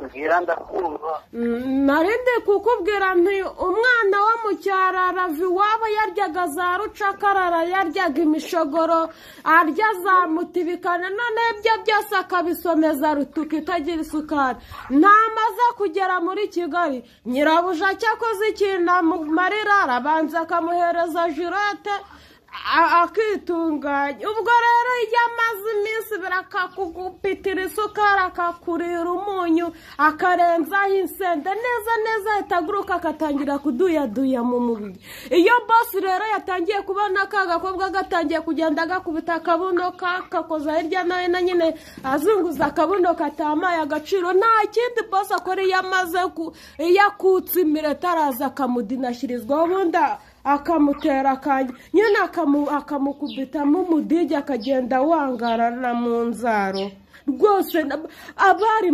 mbwira ndakumva. Narinde kukubwira nti umwana wo mu cyaro arava iwabo yaryaga za rucakarara, yaryaga imishogoro, arya za mutibikana, none ibyo byose akabisomeza rutuka itagira isukari. Ntamaze kugera muri Kigali, nyirabuja cyakoze ikintu amumarira, arabanza akamuhereza jirete akitunganya. Ubwo rero iyo amaze iminsi birakakugupitira isukari, akakurira umunyu, akarenzaho insenda neza neza, ahitaguruka akatangira kuduyaduya mu mubiri. Iyo bosi rero yatangiye kubona ka gakobwa gatangiye kugenda gakubita akabuno kakoza hirya no hino nyine azunguza akabuno katamaye agaciro, nta kindi bosi akora iyo amaze iyo akutse imireta araza akamudinashirizwaho, ubundi akamutera akanya nyine akamukubitamo umudigi akagenda wangarana mu nzaro. Rwose abari